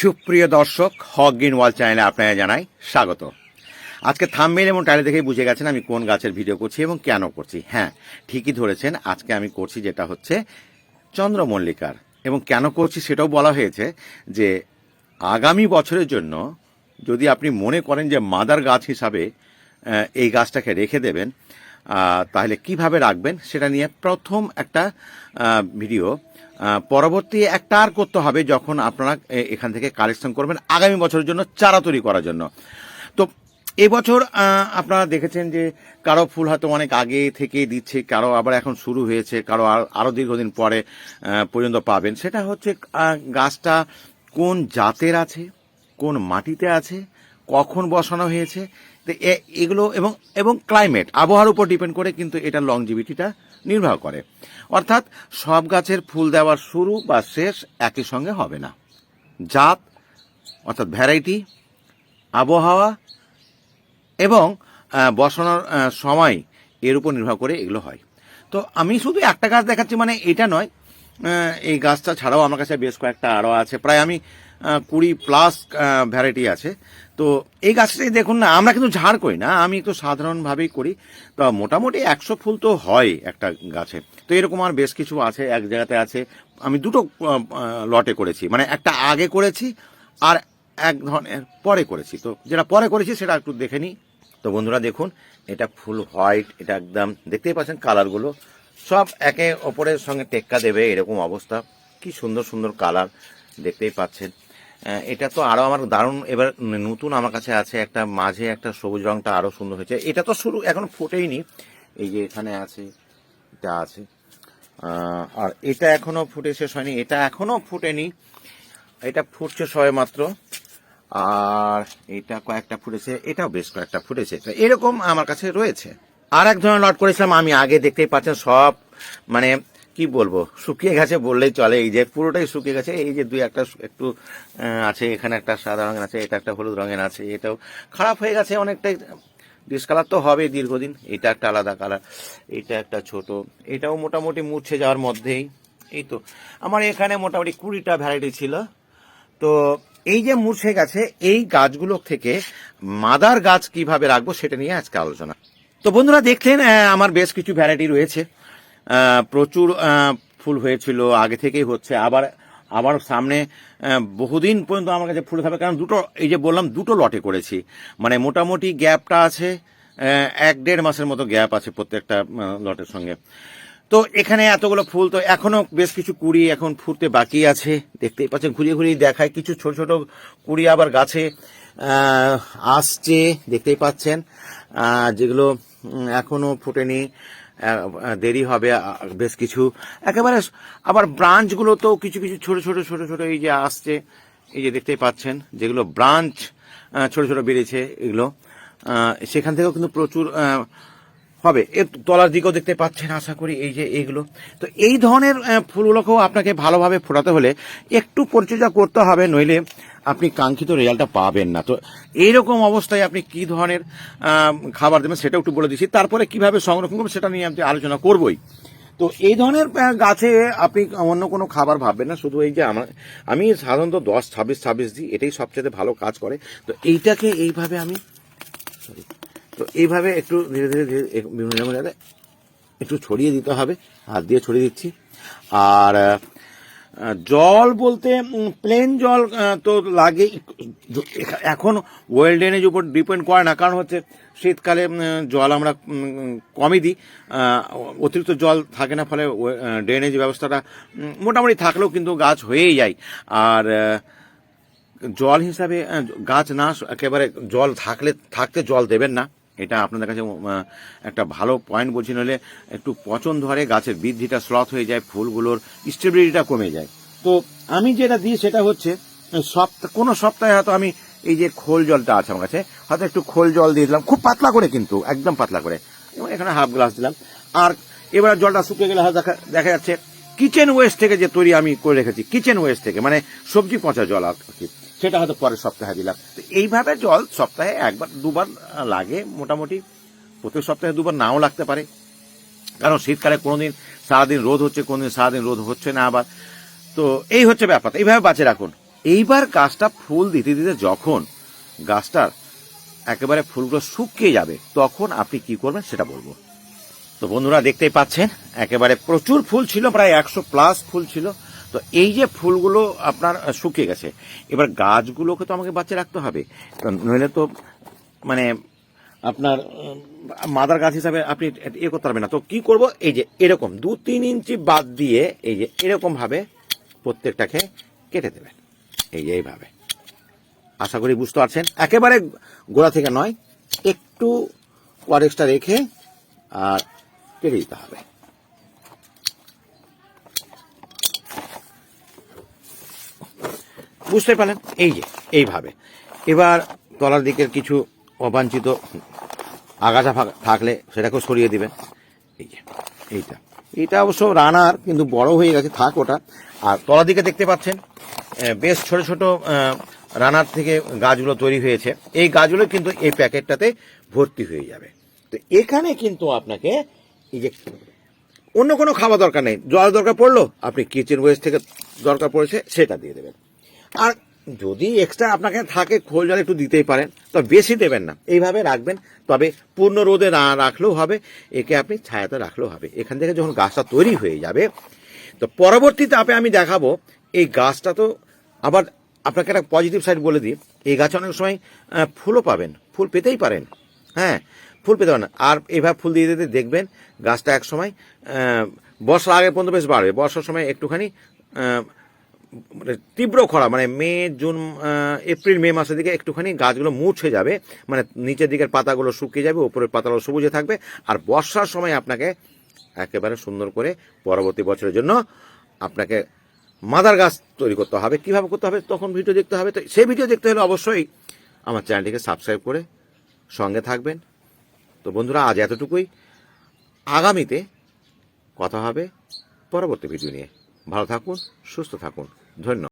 সুপ্রিয় দর্শক, হক green world চ্যানেলে আপনারা জানাই স্বাগত। আজকে থাম্বনেল এবং টাইটেল দেখেই বুঝে গেছেন আমি কোন গাছের ভিডিও করছি এবং কেন করছি। হ্যাঁ, ঠিকই ধরেছেন, আজকে আমি করছি যেটা হচ্ছে চন্দ্রমল্লিকার। এবং কেন করছি সেটাও বলা হয়েছে যে আগামী বছরের জন্য যদি আপনি মনে করেন যে মাদার গাছ হিসাবে এই গাছটাকে রেখে দেবেন, তাহলে কিভাবে রাখবেন সেটা নিয়ে প্রথম একটা ভিডিও। পরবর্তী একটা আর করতে হবে যখন আপনারা এখান থেকে কালেকশন করবেন আগামী বছরের জন্য চারা তৈরি করার জন্য। তো এবছর আপনারা দেখেছেন যে কারো ফুল হয়তো অনেক আগে থেকে দিচ্ছে, কারো আবার এখন শুরু হয়েছে, কারো আরও দীর্ঘদিন পরে পর্যন্ত পাবেন। সেটা হচ্ছে গাছটা কোন জাতের আছে, কোন মাটিতে আছে, কখন বসানো হয়েছে, তো এগুলো এবং ক্লাইমেট, আবহাওয়ার উপর ডিপেন্ড করে কিন্তু এটা লংজিভিটিটা নির্ভর করে। অর্থাৎ সব গাছের ফুল দেওয়ার শুরু বা শেষ একই সঙ্গে হবে না। জাত অর্থাৎ ভ্যারাইটি, আবহাওয়া এবং বসানোর সময় এর উপর নির্ভর করে এগুলো হয়। তো আমি শুধু একটা গাছ দেখাচ্ছি, মানে এটা নয়, এই গাছটা ছাড়াও আমার কাছে বেশ কয়েকটা আরও আছে, প্রায় আমি 20+ ভ্যারাইটি আছে। তো এই গাছটাই দেখুন না, আমরা কিন্তু ঝাড় করি না, আমি একটু সাধারণভাবেই করি। তো মোটামুটি 100 ফুল তো হয় একটা গাছে। তো এরকম আর বেশ কিছু আছে, এক জায়গাতে আছে। আমি দুটো লটে করেছি, মানে একটা আগে করেছি আর এক ধরনের পরে করেছি। তো যেটা পরে করেছি সেটা একটু দেখে নিই। তো বন্ধুরা দেখুন, এটা ফুল হোয়াইট, এটা একদম দেখতেই পাচ্ছেন কালারগুলো সব একে অপরের সঙ্গে টেক্কা দেবে এরকম অবস্থা। কি সুন্দর সুন্দর কালার দেখতেই পাচ্ছেন। এটা তো আরও আমার দারুণ। এবার নতুন আমার কাছে আছে একটা, মাঝে একটা সবুজ রঙটা আরও সুন্দর হয়েছে। এটা তো শুরু এখন ফুটেইনি, এই যে এখানে আছে, এটা আছে। আর এটা এখনো ফুটে শেষ হয়নি, এটা এখনো ফুটেনি, এটা ফুটছে সবে মাত্র। আর এটা কয়েকটা ফুটেছে, এটাও বেশ কয়েকটা ফুটেছে। এরকম আমার কাছে রয়েছে। আর এক ধরনের লট করেছিলাম আমি আগে, দেখতেই পাচ্ছেন সব মানে কি বলবো, শুকিয়ে গেছে বললেই চলে। এই যে পুরোটাই শুকিয়ে গেছে, এই যে দুই একটা একটু আছে, এখানে একটা সাদা রঙের আছে, এটা একটা হলুদ রঙের আছে, এটাও খারাপ হয়ে গেছে অনেকটাই, ডিসকালার তো হবে দীর্ঘদিন। এটা একটা আলাদা কালার, এটা একটা ছোট, এটাও মোটামুটি মুছে যাওয়ার মধ্যেই। এই তো আমার এখানে মোটামুটি 20টা ভ্যারাইটি ছিল। তো এই যে মুছে গেছে, এই গাছগুলো থেকে মাদার গাছ কিভাবে রাখবো সেটা নিয়ে আজকে আলোচনা। তো বন্ধুরা দেখলেন আমার বেশ কিছু ভ্যারাইটি রয়েছে, প্রচুর ফুল হয়েছিল, আগে থেকেই হচ্ছে, আবার সামনে বহুদিন পর্যন্ত আমার কাছে ফুল থাকবে। কারণ দুটো, এই যে বললাম দুটো লটে করেছি, মানে মোটামুটি গ্যাপটা আছে 1-1.5 মাসের মতো গ্যাপ আছে প্রত্যেকটা লটের সঙ্গে। তো এখানে এতগুলো ফুল, তো এখনো বেশ কিছু কুড়ি এখন ফুটতে বাকি আছে। দেখতেই পাচ্ছেন, ঘুরিয়ে ঘুরিয়ে দেখায়, কিছু ছোট ছোট কুড়ি আবার গাছে আসছে, দেখতেই পাচ্ছেন, যেগুলো এখনো ফুটেনি, দেরি হবে বেশ কিছু। একেবারে আবার ব্রাঞ্চগুলো তো কিছু কিছু ছোট ছোট ছোট ছোট এই যে আসছে, এই যে দেখতেই পাচ্ছেন যেগুলো ব্রাঞ্চ ছোট ছোট বেরিয়েছে, এগুলো সেখান থেকেও কিন্তু প্রচুর হবে। এর তলার দিকেও দেখতে পাচ্ছেন আশা করি, এই যে এইগুলো। তো এই ধরনের ফুলগুলোকেও আপনাকে ভালোভাবে ফোটাতে হলে একটু পরিচর্যা করতে হবে, নইলে আপনি কাঙ্ক্ষিত রেজাল্টটা পাবেন না। তো এইরকম অবস্থায় আপনি কি ধরনের খাবার দেবেন সেটা একটু বলে দিচ্ছি, তারপরে কিভাবে সংরক্ষণ করবেন সেটা নিয়ে আমি আলোচনা করবই। তো এই ধরনের গাছে আপনি অন্য কোনো খাবার ভাববেন না, শুধু এই যে আমি সাধারণত 10-26-26 দিই, এটাই সবচেয়ে ভালো কাজ করে। তো এইটাকে এইভাবে আমি তো এইভাবে একটু ধীরে ধীরে ধীরে বিভিন্ন জায়গায় একটু ছড়িয়ে দিতে হবে, হাত দিয়ে ছড়িয়ে দিচ্ছি। আর জল বলতে প্লেন জল তো লাগে, এখন ওয়েল ড্রেনেজ উপর ডিপেন্ড করে না, কারণ হচ্ছে শীতকালে জল আমরা কমই দিই, অতিরিক্ত জল থাকে না, ফলে ড্রেনেজ ব্যবস্থাটা মোটামুটি থাকলেও কিন্তু গাছ হয়েই যায়। আর জল হিসাবে গাছ না একেবারে জল থাকতে জল দেবেন না, এটা আপনাদের কাছে একটা ভালো পয়েন্ট বলছি, নইলে একটু পচন ধরে, গাছের বৃদ্ধিটা স্লথ হয়ে যায়, ফুলগুলোর স্টেবিলিটিটা কমে যায়। তো আমি যেটা দিই সেটা হচ্ছে কোনো সপ্তাহে হয়তো আমি এই যে খোল জলটা আছে আমার কাছে, হয়তো একটু খোল জল দিয়ে দিলাম, খুব পাতলা করে, কিন্তু একদম পাতলা করে, এবং এখানে হাফ গ্লাস দিলাম। আর এবার জলটা শুকিয়ে গেলে দেখা যাচ্ছে কিচেন ওয়েস্ট থেকে যে তৈরি আমি করে রেখেছি, কিচেন ওয়েস্ট থেকে, মানে সবজি পচা জল আর কি, সেটা হয়তো পরের সপ্তাহে দিলাম। তো এইভাবে জল সপ্তাহে 1-2 বার লাগে মোটামুটি, প্রত্যেক সপ্তাহে 2 বার নাও লাগতে পারে, কারণ শীতকালে কোনোদিন সারাদিন রোদ হচ্ছে, কোনোদিন সারাদিন রোদ হচ্ছে না আবার। তো এই হচ্ছে ব্যাপার, এইভাবে বাঁচিয়ে রাখুন। এইবার গাছটা ফুল দিতে দিতে যখন গাছটার একেবারে ফুলগুলো শুকিয়ে যাবে তখন আপনি কি করবেন সেটা বলবো। তো বন্ধুরা দেখতেই পাচ্ছেন একেবারে প্রচুর ফুল ছিল, প্রায় 100+ ফুল ছিল। তো এই যে ফুলগুলো আপনার শুকিয়ে গেছে, এবার গাছগুলোকে তো আমাকে বাঁচিয়ে রাখতে হবে, নইলে তো মানে আপনার মাদার গাছ হিসাবে আপনি ইয়ে করতে পারবেন না। তো কি করব, এই যে এরকম 2-3 ইঞ্চি বাদ দিয়ে এই যে এরকম ভাবে প্রত্যেকটাকে কেটে দেবেন, এই যে এইভাবে। আশা করি বুঝতে পারছেন, একেবারে গোড়া থেকে নয়, একটু কোয়ারেক্সটা রেখে আর কেটে দিতে হবে। বুঝতে পারলেন, এই যে এইভাবে। এবার তলার দিকের কিছু অবাঞ্ছিত আগাছা থাকলে সেটাকেও সরিয়ে দিবেন। এই যে এইটা অবশ্য রানার, কিন্তু বড় হয়ে গেছে, থাক ওটা। আর তলার দিকে দেখতে পাচ্ছেন বেশ ছোট ছোট রানার থেকে গাছগুলো তৈরি হয়েছে। এই গাছগুলো কিন্তু এই প্যাকেটটাতে ভর্তি হয়ে যাবে। তো এখানে কিন্তু আপনাকে এই যে অন্য কোনো খাবার দরকার নেই, জল দরকার পড়লো আপনি কিচেন ওয়েস্ট থেকে দরকার পড়েছে সেটা দিয়ে দেবেন। আর যদি এক্সট্রা আপনাকে থাকে খোল জল একটু দিতেই পারেন, তবে বেশি দেবেন না, এইভাবে রাখবেন। তবে পূর্ণ রোদে না রাখলেও হবে, একে আপনি ছায়াতে রাখলেও হবে। এখান থেকে যখন গাছটা তৈরি হয়ে যাবে, তো পরবর্তী ধাপে আমি দেখাবো এই গাছটা। তো আবার আপনাকে একটা পজিটিভ সাইড বলে দিই, এই গাছে অনেক সময় ফুলও পাবেন, ফুল পেতেই পারেন। হ্যাঁ, ফুল পেতে পারেন। আর এইভাবে ফুল দিয়ে দিতে দেখবেন গাছটা এক সময় বর্ষার আগে পর্যন্ত বেশ বাড়বে। বর্ষার সময় একটুখানি তীব্র খরা, মানে এপ্রিল মে মাসের দিকে একটুখানি গাছগুলো মুছে যাবে, মানে নিচের দিকের পাতাগুলো শুকিয়ে যাবে, উপরের পাতাগুলো সবুজে থাকবে। আর বর্ষার সময় আপনাকে একেবারে সুন্দর করে পরবর্তী বছরের জন্য আপনাকে মাদার গাছ তৈরি করতে হবে। কিভাবে করতে হবে তখন ভিডিও দেখতে হবে। তো সেই ভিডিও দেখতে হলে অবশ্যই আমার চ্যানেলটিকে সাবস্ক্রাইব করে সঙ্গে থাকবেন। তো বন্ধুরা আজ এতটুকুই, আগামীতে কথা হবে পরবর্তী ভিডিও নিয়ে। ভালো থাকুন, সুস্থ থাকুন, ধন্যবাদ।